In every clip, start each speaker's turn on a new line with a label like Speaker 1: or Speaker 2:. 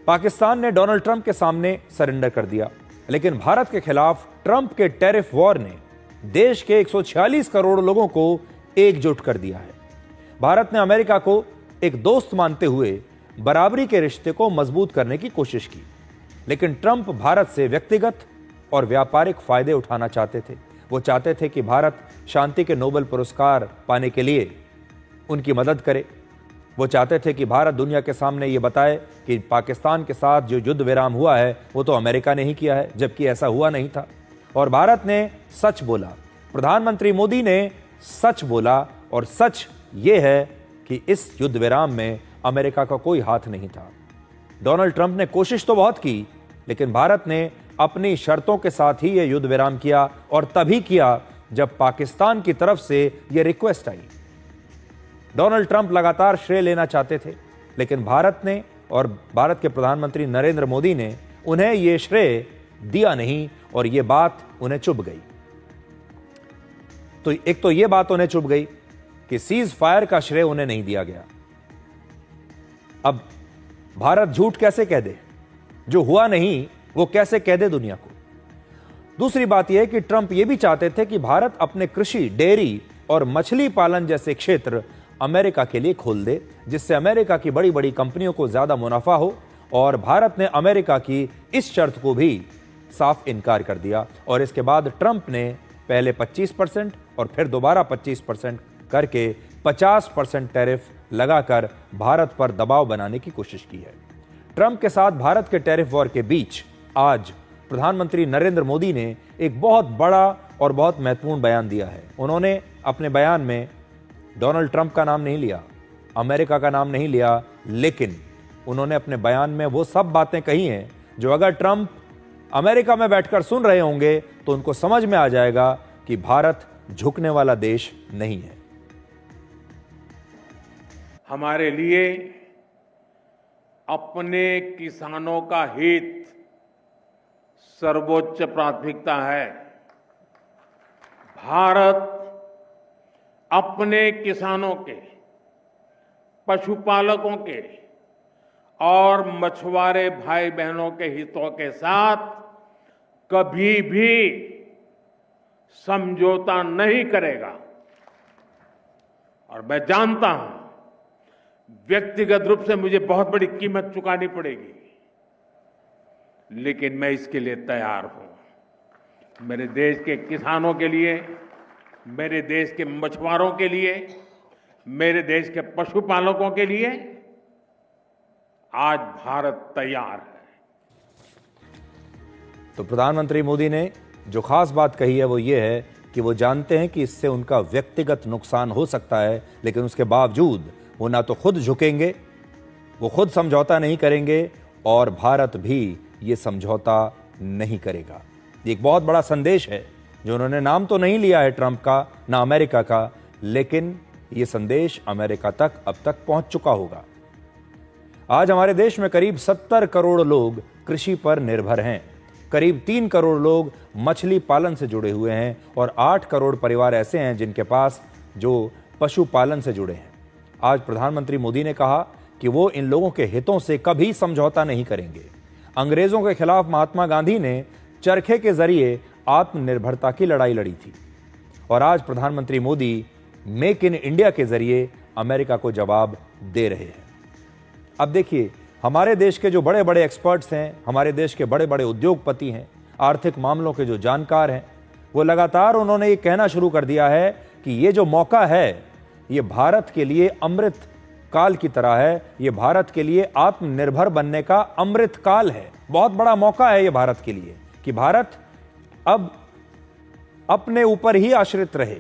Speaker 1: पाकिस्तान ने Donald Trump के सामने सरेंडर कर दिया, लेकिन भारत के खिलाफ ट्रंप के टैरिफ वॉर ने देश के 146 करोड़ लोगों को एकजुट कर दिया है। भारत ने अमेरिका को एक दोस्त मानते हुए बराबरी के रिश्ते को मजबूत करने की कोशिश की, लेकिन ट्रंप भारत से व्यक्तिगत और व्यापारिक फायदे उठाना चाहते थे। वो चाहते थे कि भारत शांति के नोबेल पुरस्कार पाने के लिए उनकी मदद करे। वो चाहते थे कि भारत दुनिया के सामने ये बताए कि पाकिस्तान के साथ जो युद्ध विराम हुआ है वो तो अमेरिका ने ही किया है, जबकि ऐसा हुआ नहीं था। और भारत ने सच बोला, प्रधानमंत्री मोदी ने सच बोला, और सच ये है कि इस युद्ध विराम में अमेरिका का कोई हाथ नहीं था। डोनाल्ड ट्रंप ने कोशिश तो बहुत की, लेकिन भारत ने अपनी शर्तों के साथ ही यह युद्ध विराम किया, और तभी किया जब पाकिस्तान की तरफ से यह रिक्वेस्ट आई। डोनाल्ड ट्रंप लगातार श्रेय लेना चाहते थे, लेकिन भारत ने और भारत के प्रधानमंत्री नरेंद्र मोदी ने उन्हें यह श्रेय दिया नहीं, और यह बात उन्हें चुभ गई। तो एक तो यह बात उन्हें चुभ गई कि सीज फायर का श्रेय उन्हें नहीं दिया गया। अब भारत झूठ कैसे कह दे, जो हुआ नहीं वो कैसे कह दे दुनिया को। दूसरी बात यह कि ट्रंप ये भी चाहते थे कि भारत अपने कृषि, डेयरी और मछली पालन जैसे क्षेत्र अमेरिका के लिए खोल दे, जिससे अमेरिका की बड़ी बड़ी कंपनियों को ज्यादा मुनाफा हो। और भारत ने अमेरिका की इस शर्त को भी साफ इनकार कर दिया, और इसके बाद ट्रंप ने पहले 25% और फिर दोबारा 25% करके 50% टैरिफ लगाकर भारत पर दबाव बनाने की कोशिश की है। ट्रंप के साथ भारत के टैरिफ वॉर के बीच आज प्रधानमंत्री नरेंद्र मोदी ने एक बहुत बड़ा और बहुत महत्वपूर्ण बयान दिया है। उन्होंने अपने बयान में डोनाल्ड ट्रंप का नाम नहीं लिया, अमेरिका का नाम नहीं लिया, लेकिन उन्होंने अपने बयान में वो सब बातें कही हैं जो अगर ट्रंप अमेरिका में बैठकर सुन रहे होंगे तो उनको समझ में आ जाएगा कि भारत झुकने वाला देश नहीं है।
Speaker 2: हमारे लिए अपने किसानों का हित सर्वोच्च प्राथमिकता है। भारत अपने किसानों के, पशुपालकों के और मछुआरे भाई बहनों के हितों के साथ कभी भी समझौता नहीं करेगा। और मैं जानता हूं व्यक्तिगत रूप से मुझे बहुत बड़ी कीमत चुकानी पड़ेगी, लेकिन मैं इसके लिए तैयार हूं। मेरे देश के किसानों के लिए, मेरे देश के मछुआरों के लिए, मेरे देश के पशुपालकों के लिए आज भारत तैयार है।
Speaker 1: तो प्रधानमंत्री मोदी ने जो खास बात कही है वो ये है कि वो जानते हैं कि इससे उनका व्यक्तिगत नुकसान हो सकता है, लेकिन उसके बावजूद वो ना तो खुद झुकेंगे, वो खुद समझौता नहीं करेंगे, और भारत भी ये समझौता नहीं करेगा। ये एक बहुत बड़ा संदेश है जो उन्होंने नाम तो नहीं लिया है ट्रंप का, ना अमेरिका का, लेकिन ये संदेश अमेरिका तक अब तक पहुंच चुका होगा। आज हमारे देश में करीब 70 करोड़ लोग कृषि पर निर्भर हैं, करीब 3 करोड़ लोग मछली पालन से जुड़े हुए हैं, और 8 करोड़ परिवार ऐसे हैं जिनके पास जो पशुपालन से जुड़े हैं। आज प्रधानमंत्री मोदी ने कहा कि वो इन लोगों के हितों से कभी समझौता नहीं करेंगे। अंग्रेजों के खिलाफ महात्मा गांधी ने चरखे के जरिए आत्मनिर्भरता की लड़ाई लड़ी थी, और आज प्रधानमंत्री मोदी मेक इन इंडिया के जरिए अमेरिका को जवाब दे रहे हैं। अब देखिए, हमारे देश के जो बड़े बड़े एक्सपर्ट्स हैं, हमारे देश के बड़े बड़े उद्योगपति हैं, आर्थिक मामलों के जो जानकार हैं, वो लगातार उन्होंने ये कहना शुरू कर दिया है कि ये जो मौका है ये भारत के लिए अमृत काल की तरह है, ये भारत के लिए आत्मनिर्भर बनने का अमृत काल है। बहुत बड़ा मौका है ये भारत के लिए कि भारत अब अपने ऊपर ही आश्रित रहे।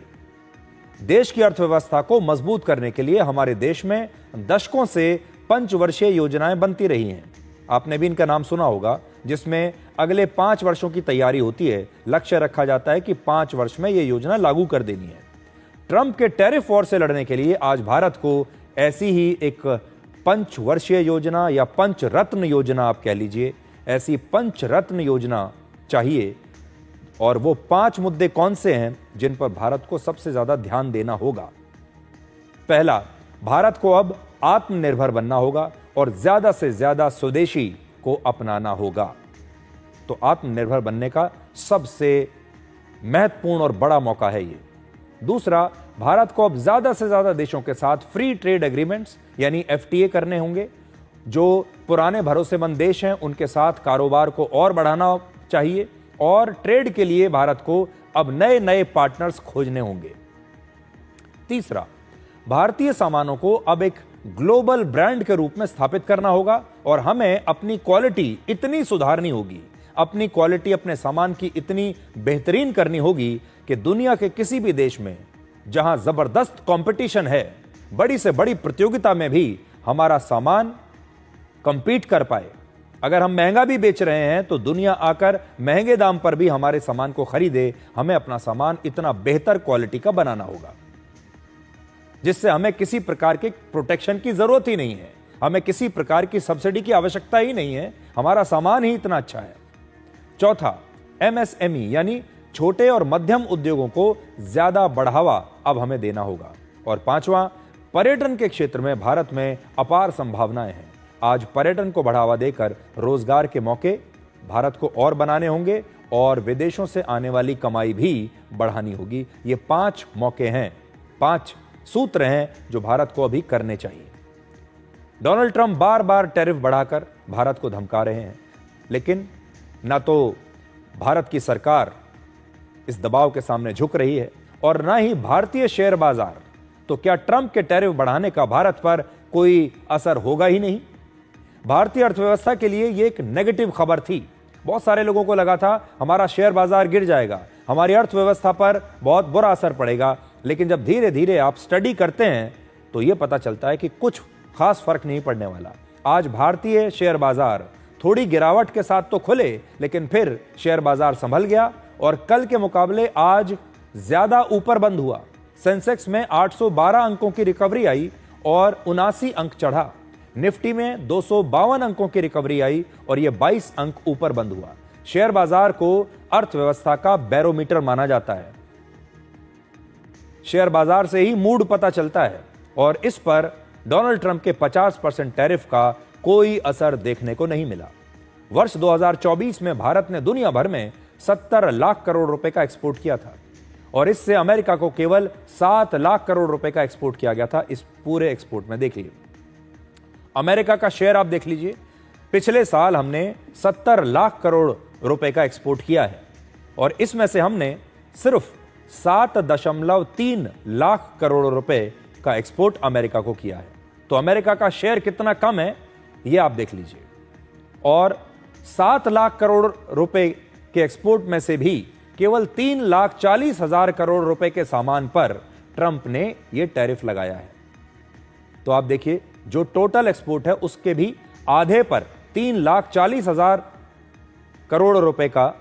Speaker 1: देश की अर्थव्यवस्था को मजबूत करने के लिए हमारे देश में दशकों से पंचवर्षीय योजनाएं बनती रही हैं। आपने भी इनका नाम सुना होगा, जिसमें अगले 5 वर्षों की तैयारी होती है। लक्ष्य रखा जाता है कि 5 वर्ष में यह योजना लागू कर देनी है। ट्रंप के टैरिफ वॉर से लड़ने के लिए आज भारत को ऐसी ही एक पंचवर्षीय योजना या पंचरत्न योजना आप कह लीजिए, ऐसी पंचरत्न योजना चाहिए। और वो 5 मुद्दे कौन से हैं जिन पर भारत को सबसे ज्यादा ध्यान देना होगा? पहला, भारत को अब आत्मनिर्भर बनना होगा और ज्यादा से ज्यादा स्वदेशी को अपनाना होगा। तो आत्मनिर्भर बनने का सबसे महत्वपूर्ण और बड़ा मौका है ये। दूसरा, भारत को अब ज्यादा से ज्यादा देशों के साथ फ्री ट्रेड एग्रीमेंट्स यानी एफटीए करने होंगे। जो पुराने भरोसेमंद देश हैं उनके साथ कारोबार को और बढ़ाना चाहिए और ट्रेड के लिए भारत को अब नए नए पार्टनर्स खोजने होंगे। तीसरा, भारतीय सामानों को अब एक ग्लोबल ब्रांड के रूप में स्थापित करना होगा और हमें अपनी क्वालिटी इतनी सुधारनी होगी, अपनी क्वालिटी अपने सामान की इतनी बेहतरीन करनी होगी कि दुनिया के किसी भी देश में जहां जबरदस्त कंपटीशन है, बड़ी से बड़ी प्रतियोगिता में भी हमारा सामान कंपीट कर पाए। अगर हम महंगा भी बेच रहे हैं तो दुनिया आकर महंगे दाम पर भी हमारे सामान को खरीदे। हमें अपना सामान इतना बेहतर क्वालिटी का बनाना होगा जिससे हमें किसी प्रकार के प्रोटेक्शन की जरूरत ही नहीं है, हमें किसी प्रकार की सब्सिडी की आवश्यकता ही नहीं है, हमारा सामान ही इतना अच्छा है। चौथा, एमएसएमई यानी छोटे और मध्यम उद्योगों को ज्यादा बढ़ावा अब हमें देना होगा। और पांचवां, पर्यटन के क्षेत्र में भारत में अपार संभावनाएं हैं। आज पर्यटन को बढ़ावा देकर रोजगार के मौके भारत को और बनाने होंगे और विदेशों से आने वाली कमाई भी बढ़ानी होगी। ये 5 मौके हैं, 5 सूत्र हैं जो भारत को अभी करने चाहिए। डोनाल्ड ट्रंप बार बार टैरिफ बढ़ाकर भारत को धमका रहे हैं, लेकिन ना तो भारत की सरकार इस दबाव के सामने झुक रही है और ना ही भारतीय शेयर बाजार। तो क्या ट्रंप के टैरिफ बढ़ाने का भारत पर कोई असर होगा ही नहीं? भारतीय अर्थव्यवस्था के लिए यह एक नेगेटिव खबर थी। बहुत सारे लोगों को लगा था हमारा शेयर बाजार गिर जाएगा, हमारी अर्थव्यवस्था पर बहुत बुरा असर पड़ेगा। लेकिन जब धीरे धीरे आप स्टडी करते हैं तो यह पता चलता है कि कुछ खास फर्क नहीं पड़ने वाला। आज भारतीय शेयर बाजार थोड़ी गिरावट के साथ तो खुले, लेकिन फिर शेयर बाजार संभल गया और कल के मुकाबले आज ज्यादा ऊपर बंद हुआ। सेंसेक्स में 812 अंकों की रिकवरी आई और 79 अंक चढ़ा। निफ्टी में 252 अंकों की रिकवरी आई और यह 22 अंक ऊपर बंद हुआ। शेयर बाजार को अर्थव्यवस्था का बैरोमीटर माना जाता है। शेयर बाजार से ही मूड पता चलता है और इस पर डोनाल्ड ट्रंप के 50% टैरिफ का कोई असर देखने को नहीं मिला। वर्ष 2024 में भारत ने दुनिया भर में 70 लाख करोड़ रुपए का एक्सपोर्ट किया था और इससे अमेरिका को केवल 7 लाख करोड़ रुपए का एक्सपोर्ट किया गया था। इस पूरे एक्सपोर्ट में देखिए अमेरिका का शेयर आप देख लीजिए। पिछले साल हमने 70 लाख करोड़ रुपए का एक्सपोर्ट किया है और इसमें से हमने सिर्फ 7.3 लाख करोड़ रुपए का एक्सपोर्ट अमेरिका को किया है। तो अमेरिका का शेयर कितना कम है यह आप देख लीजिए। और 7 लाख करोड़ रुपए के एक्सपोर्ट में से भी केवल 3,40,000 करोड़ रुपए के सामान पर ट्रंप ने यह टैरिफ लगाया है। तो आप देखिए जो टोटल एक्सपोर्ट है उसके भी आधे पर 3,40,000 करोड़ रुपए का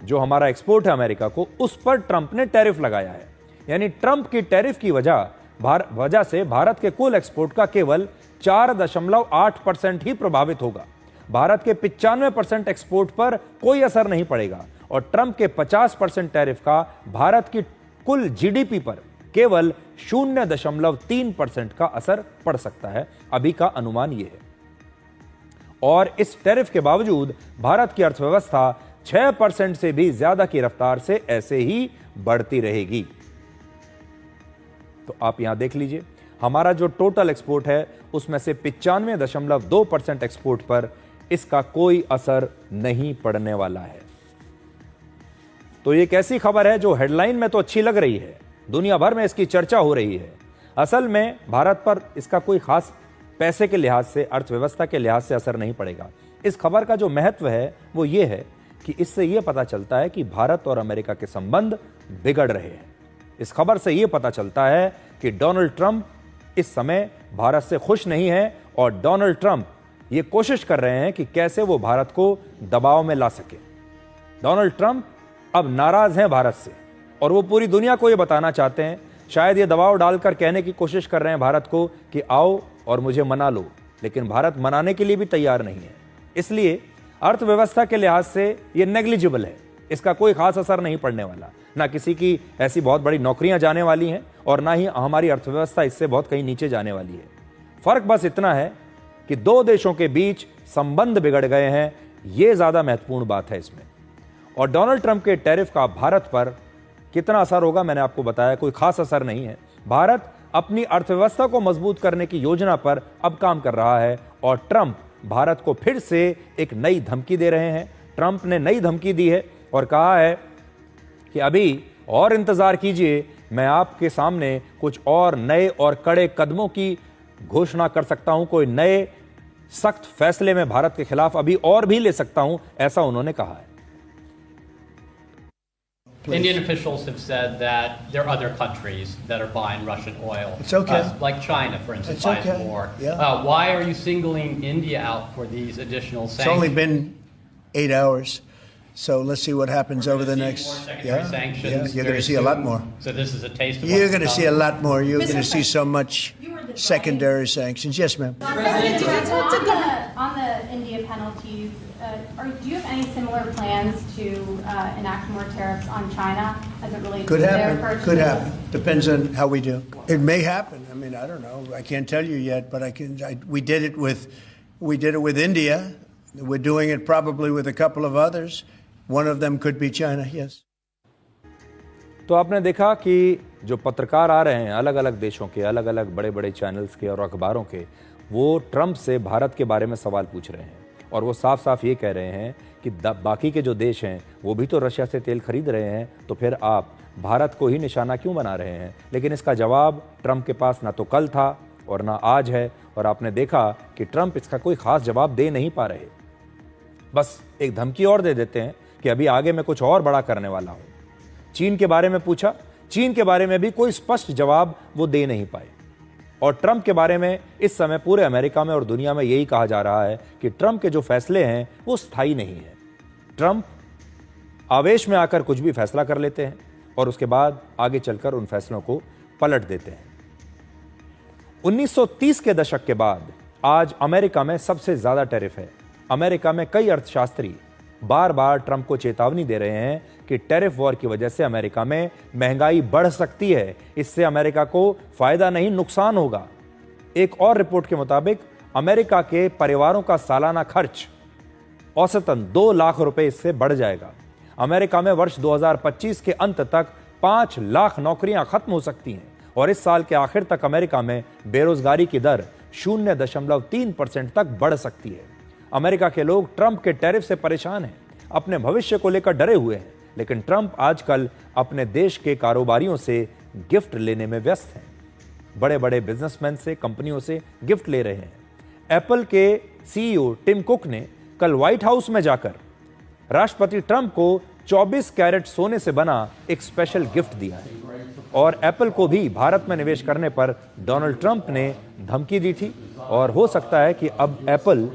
Speaker 1: जो हमारा एक्सपोर्ट है अमेरिका को, उस पर ट्रंप ने टैरिफ लगाया है। यानी ट्रंप की टैरिफ की वजह से भारत के कुल एक्सपोर्ट का केवल 4.8% ही प्रभावित होगा। भारत के 95% एक्सपोर्ट पर कोई असर नहीं पड़ेगा और ट्रंप के 50% टैरिफ का भारत की कुल जीडीपी पर केवल 0.3% का असर पड़ सकता है। अभी का अनुमान यह है। और इस टैरिफ के बावजूद भारत की अर्थव्यवस्था 6% से भी ज्यादा की रफ्तार से ऐसे ही बढ़ती रहेगी। तो आप यहां देख लीजिए हमारा जो टोटल एक्सपोर्ट है उसमें से 95.2% एक्सपोर्ट पर इसका कोई असर नहीं पड़ने वाला है। तो ये कैसी खबर है जो हेडलाइन में तो अच्छी लग रही है, दुनिया भर में इसकी चर्चा हो रही है। असल में भारत पर इसका कोई खास पैसे के लिहाज से, अर्थव्यवस्था के लिहाज से असर नहीं पड़ेगा। इस खबर का जो महत्व है वो ये है कि इससे यह पता चलता है कि भारत और अमेरिका के संबंध बिगड़ रहे हैं। इस खबर से यह पता चलता है कि डोनाल्ड ट्रंप इस समय भारत से खुश नहीं है और डोनाल्ड ट्रंप ये कोशिश कर रहे हैं कि कैसे वो भारत को दबाव में ला सके। डोनाल्ड ट्रंप अब नाराज हैं भारत से और वो पूरी दुनिया को ये बताना चाहते हैं, शायद ये दबाव डालकर कहने की कोशिश कर रहे हैं भारत को कि आओ और मुझे मना लो, लेकिन भारत मनाने के लिए भी तैयार नहीं है। इसलिए अर्थव्यवस्था के लिहाज से ये नेग्लिजिबल है, इसका कोई खास असर नहीं पड़ने वाला। ना किसी की ऐसी बहुत बड़ी नौकरियां जाने वाली हैं और ना ही हमारी अर्थव्यवस्था इससे बहुत कहीं नीचे जाने वाली है। फर्क बस इतना है कि दो देशों के बीच संबंध बिगड़ गए हैं, यह ज्यादा महत्वपूर्ण बात है इसमें। और डोनाल्ड ट्रंप के टैरिफ का भारत पर कितना असर होगा मैंने आपको बताया, कोई खास असर नहीं है। भारत अपनी अर्थव्यवस्था को मजबूत करने की योजना पर अब काम कर रहा है और ट्रंप भारत को फिर से एक नई धमकी दे रहे हैं। ट्रंप ने नई धमकी दी है और कहा है कि अभी और इंतजार कीजिए, मैं आपके सामने कुछ और नए और कड़े कदमों की घोषणा कर सकता हूं, कोई नए सख्त फैसले में भारत के खिलाफ अभी और भी ले सकता हूं, ऐसा उन्होंने कहा है।
Speaker 3: Indian officials have said that there are other countries that are buying Russian oil.
Speaker 4: It's okay.
Speaker 3: Like China, for instance,
Speaker 4: It's
Speaker 3: buys
Speaker 4: okay.
Speaker 3: more.
Speaker 4: Yeah.
Speaker 3: Why are you singling India out for these additional sanctions?
Speaker 4: It's only been 8 hours, so let's see what happens over the next.
Speaker 3: More secondary sanctions
Speaker 4: you're going
Speaker 3: very
Speaker 4: to see a lot
Speaker 3: soon.
Speaker 4: more.
Speaker 3: So this is a taste of
Speaker 4: You're
Speaker 3: what's
Speaker 4: going to
Speaker 3: to
Speaker 4: see a
Speaker 3: come.
Speaker 4: lot more. You're
Speaker 5: Mr.
Speaker 4: going to see so much
Speaker 5: You were the
Speaker 4: secondary sanctions. Yes, ma'am.
Speaker 5: On the India penalties, do you have any similar plans to enact more tariffs on China as it relates
Speaker 4: Could
Speaker 5: to their
Speaker 4: happen.
Speaker 5: purchases?
Speaker 4: Could happen. Depends on how we do. It may happen. I mean, I don't know. I can't tell you yet, but we did it with India. We're doing it probably with a couple of others. One of them could be China. Yes.
Speaker 1: तो आपने देखा कि जो पत्रकार आ रहे हैं अलग अलग देशों के, अलग अलग बड़े बड़े चैनल्स के और अखबारों के, वो ट्रंप से भारत के बारे में सवाल पूछ रहे हैं और वो साफ साफ ये कह रहे हैं कि बाकी के जो देश हैं वो भी तो रशिया से तेल खरीद रहे हैं, तो फिर आप भारत को ही निशाना क्यों बना रहे हैं। लेकिन इसका जवाब ट्रंप के पास ना तो कल था और ना आज है, और आपने देखा कि ट्रंप इसका कोई खास जवाब दे नहीं पा रहे, बस एक धमकी और दे देते हैं कि अभी आगे मैं कुछ और बड़ा करने वाला हूं। चीन के बारे में पूछा, चीन के बारे में भी कोई स्पष्ट जवाब वो दे नहीं पाए। और ट्रंप के बारे में इस समय पूरे अमेरिका में और दुनिया में यही कहा जा रहा है कि ट्रंप के जो फैसले हैं वो स्थायी नहीं है। ट्रंप आवेश में आकर कुछ भी फैसला कर लेते हैं और उसके बाद आगे चलकर उन फैसलों को पलट देते हैं। 1930 के दशक के बाद आज अमेरिका में सबसे ज्यादा टैरिफ है। अमेरिका में कई अर्थशास्त्री बार बार ट्रंप को चेतावनी दे रहे हैं कि टैरिफ वॉर की वजह से अमेरिका में महंगाई बढ़ सकती है, इससे अमेरिका को फायदा नहीं नुकसान होगा। एक और रिपोर्ट के मुताबिक अमेरिका के परिवारों का सालाना खर्च औसतन 2 लाख रुपए इससे बढ़ जाएगा। अमेरिका में वर्ष 2025 के अंत तक 5 लाख नौकरियां खत्म हो सकती हैं और इस साल के आखिर तक अमेरिका में बेरोजगारी की दर 0.3% तक बढ़ सकती है। अमेरिका के लोग ट्रंप के टैरिफ से परेशान हैं, अपने भविष्य को लेकर डरे हुए हैं, लेकिन ट्रंप आजकल अपने देश के कारोबारियों से गिफ्ट लेने में व्यस्त हैं। बड़े बड़े बिजनेसमैन से, कंपनियों से गिफ्ट ले रहे हैं। एप्पल के सीईओ टिम कुक ने कल व्हाइट हाउस में जाकर राष्ट्रपति ट्रंप को 24 कैरेट सोने से बना एक स्पेशल गिफ्ट दिया है और एप्पल को भी भारत में निवेश करने पर डोनाल्ड ट्रंप ने धमकी दी थी और हो सकता है कि अब एप्पल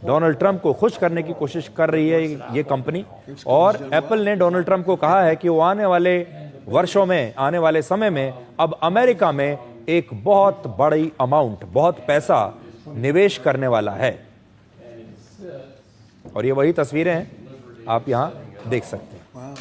Speaker 1: डोनाल्ड ट्रंप को खुश करने की कोशिश कर रही है ये कंपनी। और एप्पल ने डोनाल्ड ट्रंप को कहा है कि वो आने वाले वर्षों में, आने वाले समय में अब अमेरिका में एक बहुत बड़ी अमाउंट, बहुत पैसा निवेश करने वाला है। और ये वही तस्वीरें हैं, आप यहां देख सकते हैं।